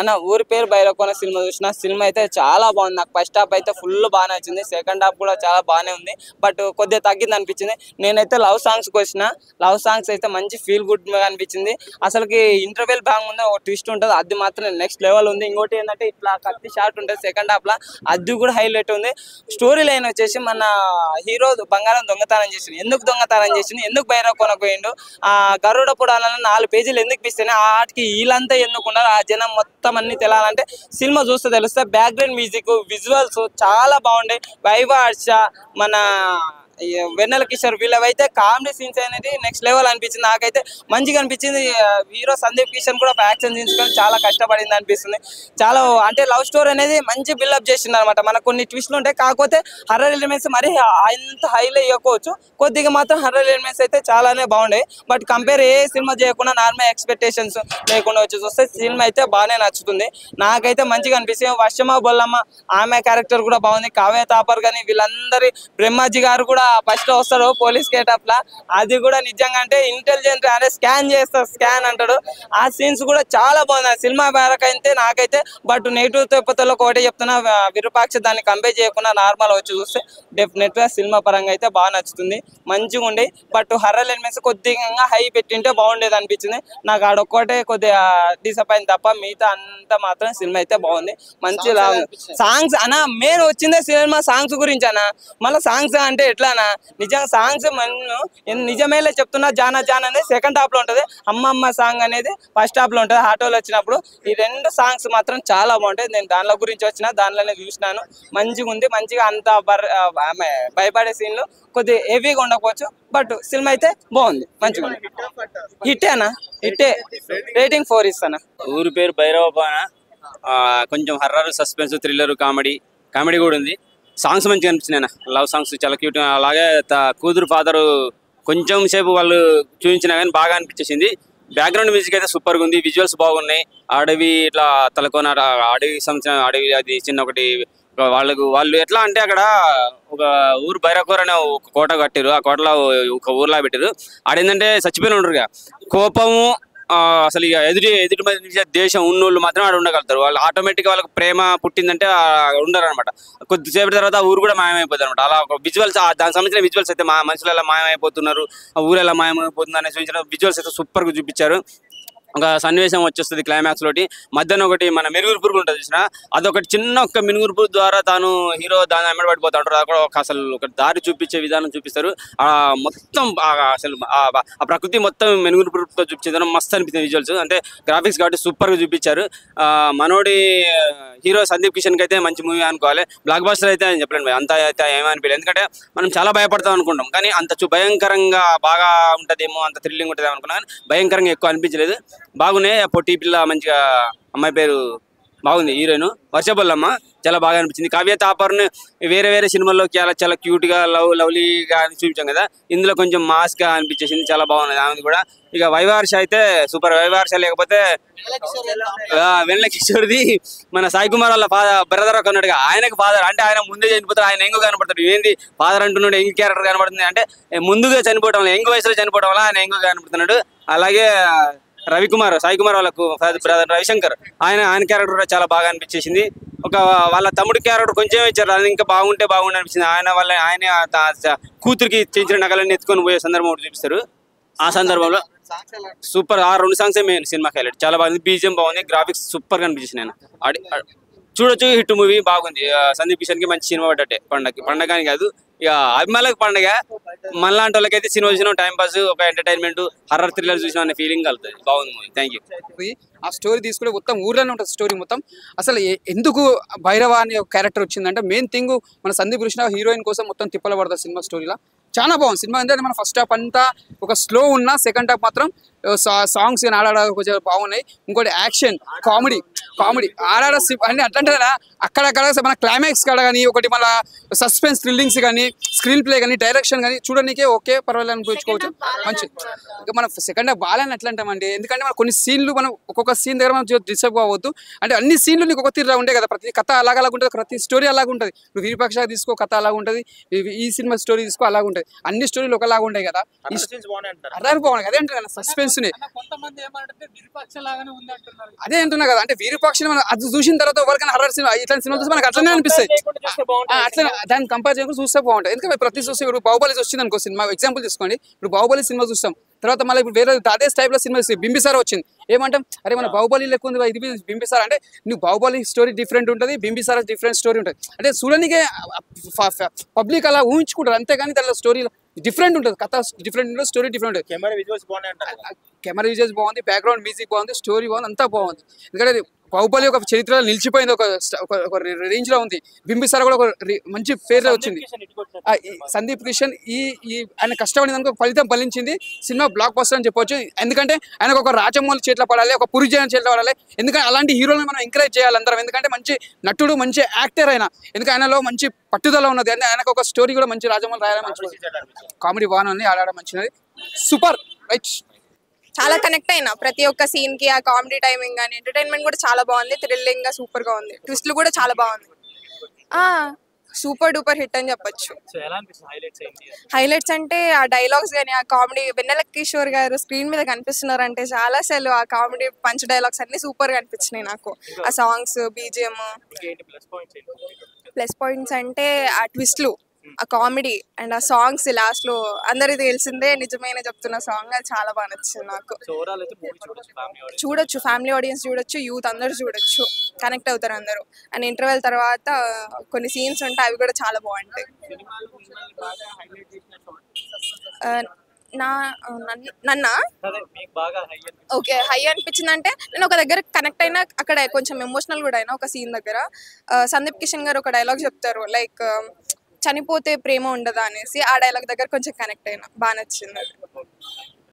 అన్న ఊరి పేరు భైరవకోన సినిమా చూసిన సినిమా అయితే చాలా బాగుంది. నాకు ఫస్ట్ హాఫ్ అయితే ఫుల్ బాగా నచ్చింది, సెకండ్ హాఫ్ కూడా చాలా బాగానే ఉంది, బట్ కొద్దిగా తగ్గింది అనిపించింది. నేనైతే లవ్ సాంగ్స్కి వచ్చిన, లవ్ సాంగ్స్ అయితే మంచి ఫీల్ గుడ్ అనిపించింది. అసలుకి ఇంటర్వెల్ బాగుంది, ఒక ట్విస్ట్ ఉంటుంది, అది మాత్రం నెక్స్ట్ లెవెల్ ఉంది. ఇంకోటి ఏంటంటే ఇట్లా కత్తి షార్ట్ ఉంటుంది సెకండ్ హాఫ్ లా, అది కూడా హైలైట్ ఉంది. స్టోరీ లైన్ వచ్చేసి మన హీరో బంగారం దొంగతనం చేసింది. ఎందుకు దొంగతనం చేసింది, ఎందుకు భైరవకోనకు పోయిండు, ఆ గరుడ పురాణాలను 4 పేజీలు ఎందుకు పిస్తేనే ఆటికి వీళ్ళంతా ఎందుకు ఉన్నారు, ఆ జనం మొత్తం అన్ని తెలాలంటే సినిమా చూస్తే తెలుస్తే. బ్యాక్గ్రౌండ్ మ్యూజిక్, విజువల్స్ చాలా బాగుండే. వైవ హర్ష, మన వెన్నెల కిషోర్ వీళ్ళవైతే కామెడీ సీన్స్ అనేది నెక్స్ట్ లెవెల్ అనిపించింది. నాకైతే మంచిగా అనిపించింది. హీరో సందీప్ కిషన్ కూడా యాక్షన్ సీన్స్ కానీ చాలా కష్టపడింది అనిపిస్తుంది. చాలా అంటే లవ్ స్టోరీ అనేది మంచి బిల్డప్ చేసింది అనమాట. మనకు కొన్ని ట్విస్ట్లు ఉంటాయి, కాకపోతే హర్రర్ ఎలిమెంట్స్ మరి అంత హైలో ఇవ్వకపోవచ్చు, కొద్దిగా మాత్రం హర్రర్ ఎలిమెంట్స్ అయితే చాలానే బాగుండే. బట్ కంపేర్ ఏ సినిమా చేయకుండా నార్మల్ ఎక్స్పెక్టేషన్స్ లేకుండా వచ్చి చూస్తే సినిమా అయితే బాగానే నచ్చుతుంది. నాకైతే మంచిగా అనిపిస్తుంది. వర్షమ బొల్లమ్మ ఆమె క్యారెక్టర్ కూడా బాగుంది. కావ్య తాపర్ కానీ వీళ్ళందరి, బ్రహ్మాజీ గారు కూడా ఫస్ట్ వస్తాడు పోలీస్ గేటప్ లా, అది కూడా నిజంగా అంటే ఇంటెలిజెంట్ అనే స్కాన్ చేస్తా స్కాన్ అంటాడు. ఆ సీన్స్ కూడా చాలా బాగుంది సినిమా వరకైతే నాకైతే. బట్ నెగిటివ్ తిరుపతిలో ఒకటే చెప్తున్నా, విరూపాక్ష దాన్ని కంపేర్ చేయకుండా నార్మల్ వచ్చి చూస్తే డెఫినెట్ గా సినిమా పరంగా అయితే బాగా నచ్చుతుంది, మంచిగా ఉండే. బట్ హర్రర్ ఎలిమెంట్స్ కొద్దిగా హై పెట్టింటే బాగుండేది అనిపించింది నాకు. ఆడొక్కటే కొద్దిగా డిసప్పాయింట్ తప్ప మిగతా అంతా మాత్రం సినిమా అయితే బాగుంది. మంచి సాంగ్స్ అన్న మెయిన్ వచ్చిందే సినిమా సాంగ్స్ గురించి అన్న. మళ్ళీ సాంగ్స్ అంటే ఎట్లా అన్న, నిజంగా సాంగ్స్ నిజమేలే చెప్తున్నా. జానా జాన్ అనేది సెకండ్ హాఫ్ లో ఉంటది, అమ్మమ్మ సాంగ్ అనేది ఫస్ట్ హాఫ్ లో ఉంటది ఆటోలో వచ్చినప్పుడు. ఈ 2 సాంగ్స్ మాత్రం చాలా బాగుంటాయి. నేను దానిలో గురించి వచ్చిన దానిలోనే చూసినాను, మంచిగా ఉంది. మంచిగా అంత భయపడే సీన్లు కొద్దిగా హెవీగా ఉండకపోవచ్చు, బట్ సినిమా అయితే బాగుంది, మంచిగా ఉంది. హిట్టే అన్న, హిట్టే. రేటింగ్ 4 ఇస్తాను. ఊరి పేరు భైరవకోన, కొంచెం హర్రర్, సస్పెన్స్, థ్రిల్లర్, కామెడీ కూడా ఉంది. సాంగ్స్ మంచిగా అనిపించినాయి, లవ్ సాంగ్స్ చాలా క్యూట్. అలాగే కూతురు ఫాదరు కొంచెం సేపు వాళ్ళు చూపించినా కానీ బాగా అనిపించేసింది. బ్యాక్గ్రౌండ్ మ్యూజిక్ అయితే సూపర్గా ఉంది, విజువల్స్ బాగున్నాయి. అడవి ఇట్లా తలకోన అడవి సంవత్సరం అడవి అది చిన్న ఒకటి వాళ్ళు ఎట్లా అంటే అక్కడ ఒక ఊరు భైరవకోన అనే ఒక కోట కట్టారు, ఆ కోటలో ఒక ఊర్లా పెట్టారు. ఆడేంటంటే చచ్చిపోయిన ఉండరుగా, కోపము అసలు ఇక ఎదుటి మీద దేశం ఉన్నోళ్ళు మాత్రం ఆడ ఉండగలుగుతారు. వాళ్ళు ఆటోమేటిక్గా వాళ్ళకి ప్రేమ పుట్టిందంటే ఉండరు అనమాట. కొద్దిసేపటి తర్వాత ఊరు కూడా మాయమైపోతుంది అనమాట. అలా ఒక విజువల్స్, దానికి సంబంధించిన విజువల్స్ అయితే మనుషులు ఎలా మాయమైపోతున్నారు, ఆ ఊరు ఎలా మాయమైపోతుంది అనే చూపించిన విజువల్స్ అయితే సూపర్గా చూపించారు. ఒక సన్నివేశం వచ్చేస్తుంది క్లైమాక్స్ లోటి, మధ్యాహ్నం ఒకటి మన మెరుగురు పురుగు ఉంటుంది చూసిన, అదొకటి చిన్న ఒక మినుగురు పురుగు ద్వారా తాను హీరో దాన్ని వెంబడిపోతా ఉంటారు. అది కూడా అసలు ఒక దారి చూపించే విధానం చూపిస్తారు. మొత్తం అసలు ఆ ప్రకృతి మొత్తం మెనుగురు పురుగుతో చూపించడం మస్తు అనిపించింది. విజువల్స్ అంటే గ్రాఫిక్స్ కాబట్టి సూపర్ గా చూపించారు. మనోడి హీరో సందీప్ కిషన్ కి అయితే మంచి మూవీ అనుకోవాలి. బ్లాక్ బాస్టర్ అయితే అని చెప్పలేను, అంత అయితే ఏమనిపించలేదు. ఎందుకంటే మనం చాలా భయపడతాం అనుకుంటాం, కానీ అంత భయంకరంగా బాగా ఉంటదేమో, అంత థ్రిల్లింగ్ ఉంటుందేమో అనుకున్నాను, కానీ భయంకరంగా ఎక్కువ అనిపించలేదు. బాగున్నాయి. పొట్టి పిల్ల మంచిగా, అమ్మాయి పేరు బాగుంది, హీరోయిన్ వర్షబొల్లమ్మ చాలా బాగా అనిపించింది. కావ్య తాపర్ని వేరే సినిమాల్లో చాలా క్యూట్ గా లవ్లీగా చూపించాం కదా, ఇందులో కొంచెం మాస్ గా అనిపించేసింది, చాలా బాగున్నది ఆమె కూడా. ఇక వైవార్ష అయితే సూపర్. వైవార్ష లేకపోతే వెన్నెల కిషోర్ది మన సాయి కుమార్ వాళ్ళ బ్రదర్ ఒక ఉన్నాడుగా, ఆయనకు ఫాదర్ అంటే ఆయన ముందే చనిపోతాడు, ఆయన ఎంగు కనపడతాడు. ఏంది ఫాదర్ అంటున్నాడు, ఎంగు క్యారెక్టర్ కనపడుతుంది అంటే ముందుగా చనిపోవడం వల్ల, ఎంగు వయసులో చనిపోవడం వల్ల ఆయన ఎంగు కనపడుతున్నాడు. అలాగే సాయి కుమార్ వాళ్ళకు బ్రదర్ రవిశంకర్, ఆయన క్యారెక్టర్ కూడా చాలా బాగా అనిపించేసింది. వాళ్ళ తమ్ముడి క్యారెక్టర్ కొంచెం ఇచ్చారు, అది ఇంకా బాగుంటే అనిపించింది. ఆయన కూతురికి చేయించిన నగలన్నీ ఎత్తుకొని పోయే సందర్భం ఒకటి చూపిస్తారు. ఆ సందర్భంలో super. 2 songs main cinema highlight, చాలా బాగుంది. బీజిఎం బాగుంది, గ్రాఫిక్స్ సూపర్ గా అనిపించింది. నేను చూడొచ్చు, హిట్ మూవీ బాగుంది. సందీప్ కిషన్ కి మంచి సినిమా పడ్డట్టే. పండగ అని కాదు, ఇక అభిమానులకు పండగ. మనలాంటి వాళ్ళకైతే సినిమా చూసినా టైం పాస్, ఒక ఎంటర్టైన్మెంట్, హర్రర్ థ్రిల్లర్ చూసిన అనే ఫీలింగ్ కలుగుతుంది. బాగుంది మూవీ. Thank you. ఆ స్టోరీ తీసుకుంటే మొత్తం ఊర్లోనే ఉంటుంది స్టోరీ మొత్తం. అసలు ఎందుకు భైరవ అనే క్యారెక్టర్ వచ్చిందంటే మెయిన్ థింగ్ మన సందీప్ కృష్ణ హీరోయిన్ కోసం మొత్తం తిప్పల పడతారు సినిమా స్టోరీలో. చాలా బాగుంది సినిమా. ఎందుకంటే మన ఫస్ట్ హాఫ్ అంతా ఒక స్లో ఉన్న, సెకండ్ హాఫ్ మాత్రం సాంగ్స్ ఆడాడ కొంచెం బాగున్నాయి. ఇంకోటి యాక్షన్, కామెడీ ఆడాడ అన్ని అట్లాంటి అక్కడక్కడ మన క్లైమాక్స్ కాడ కానీ, ఒకటి మన సస్పెన్స్ థ్రిల్లింగ్స్ కానీ, స్క్రీన్ ప్లే కానీ, డైరెక్షన్ కానీ చూడడానికే ఓకే పర్వాలేదు అనిపించుకోవచ్చు, మంచిది. ఇంకా మనం సెకండ్ హాఫ్ బాగాలని ఎట్లా అంటామంటే, ఎందుకంటే మన కొన్ని సీన్లు మనం ఒక్కొక్క సీన్ దగ్గర మనం డిస్టర్బ్ అవ్వద్దు. అంటే అన్ని సీన్లు నీకు ఒక తీరులా ఉంటాయి కదా, ప్రతి కథ అలాగ ఉంటుంది, ప్రతి స్టోరీ అలాగ ఉంటుంది. నువ్వు విరూపాక్ష తీసుకో, కథ అలాగ ఉంటుంది. ఈ సినిమా స్టోరీ తీసుకో, అలాగ ఉంటుంది. అన్ని స్టోరీలు ఒకలాగా ఉంటాయి కదా. అర్రారు బాగున్నాయి, అదే అంటే సస్పెన్స్ అనిపిస్తున్నాయి. అదే అంటున్నా కదా, అంటే విరూపాక్షని మనం అది చూసిన తర్వాత ఎవరికైనా హర్రర్ సినిమా ఇట్లాంటి సినిమా చూస్తే మనకు అట్లనే అనిపిస్తాయి. అట్లా దాన్ని కంపేర్ చేయకుండా చూస్తే బాగుంటుంది. ఎందుకంటే ప్రతి చూస్తే ఇప్పుడు బాహుబలి వచ్చింది అనుకో సినిమా ఎగ్జాంపుల్ తీసుకోండి. ఇప్పుడు బాహుబలి సినిమా చూస్తాం, తర్వాత మళ్ళీ ఇప్పుడు వేరే అదే టైప్ లో సినిమా బింబిసార వచ్చింది. ఏమంటాం, అరే మన బాహుబలి లెక్క ఉంది ఇది బింబిసార అంటే, నువ్వు బాహుబలి స్టోరీ డిఫరెంట్ ఉంటుంది, బింబిసార డిఫరెంట్ స్టోరీ ఉంటుంది. అంటే చూడనికే పబ్లిక్ అలా ఊహించుకుంటారు, అంతేగాని దానిలో స్టోరీ డిఫరెంట్ ఉంటుంది, కథ డిఫరెంట్ ఉంటుంది, స్టోరీ డిఫరెంట్ ఉంటుంది. కెమెరా విజువల్స్ బాగుంది, బ్యాక్గ్రౌండ్ మ్యూజిక్ బాగుంది, స్టోరీ బాగుంది, అంతా బాగుంది. ఎందుకంటే బాహుబలి ఒక చరిత్రలో నిలిచిపోయింది, ఒక రేంజ్ లో ఉంది. బింబిసార కూడా ఒక మంచి పేర్ లో వచ్చింది. సందీప్ కిషన్ ఈ ఆయన కష్టపడిన దానికి ఒక ఫలితం ఫలించింది. సినిమా బ్లాక్ బస్టర్ అని చెప్పొచ్చు. ఎందుకంటే ఆయనకు ఒక రాజమౌళి చేతిలో పడాలి, ఒక పురి జగన్ చేతిలో పడాలి. ఎందుకంటే అలాంటి హీరోలను మనం ఎంకరేజ్ చేయాలి అందరం. ఎందుకంటే మంచి నటుడు, మంచి యాక్టర్ అయినా, ఎందుకంటే ఆయనలో మంచి పట్టుదల ఉన్నది. అంటే ఆయనకు ఒక స్టోరీ కూడా మంచి రాజమౌళి రాయాలి, మంచి కామెడీ బాగుంది, ఆడడం మంచిది, సూపర్ రైట్. చాలా కనెక్ట్ అయినా ప్రతి ఒక్క సీన్ కి, ఆ కామెడీ టైమింగ్ కానీ ఎంటర్టైన్మెంట్ కూడా చాలా బాగుంది, థ్రిల్లింగ్ గా సూపర్ గా ఉంది, ట్విస్ట్లు కూడా చాలా బాగుంది. సూపర్ డూపర్ హిట్ అని చెప్పొచ్చు. హైలైట్స్ అంటే ఆ డైలాగ్స్ కానీ, ఆ కామెడీ, వెన్నెల కిషోర్ గారు స్క్రీన్ మీద కనిపిస్తున్నారంటే చాలా అసలు ఆ కామెడీ పంచ్ డైలాగ్స్ అన్ని సూపర్ గా అనిపించినాయి నాకు. ఆ సాంగ్స్, బీజిఎం. ప్లస్ పాయింట్స్ అంటే ఆ ట్విస్ట్లు, ఆ కామెడీ అండ్ ఆ సాంగ్స్ లాస్ట్ లో అందరికి తెలిసిందే నిజమైన చెప్తున్న సాంగ్, అది చాలా బాగా నచ్చింది నాకు. చూడొచ్చు, ఫ్యామిలీ ఆడియన్స్ చూడొచ్చు, యూత్ అందరు చూడొచ్చు, కనెక్ట్ అవుతారు అందరూ. అండ్ ఇంటర్వెల్ తర్వాత కొన్ని సీన్స్ ఉంటాయి, అవి కూడా చాలా బాగుంటాయి. ఓకే, హై అనిపించింది అంటే నేను ఒక దగ్గర కనెక్ట్ అయినా, అక్కడ కొంచెం ఎమోషనల్ కూడా అయినా. ఒక సీన్ దగ్గర సందీప్ కిషన్ గారు ఒక డైలాగ్ చెప్తారు, లైక్ చనిపోతే ప్రేమ ఉండదా అనేసి. ఆ డైలాగ్ దగ్గర కొంచెం కనెక్ట్ అయినా, బాగా నచ్చింది అది.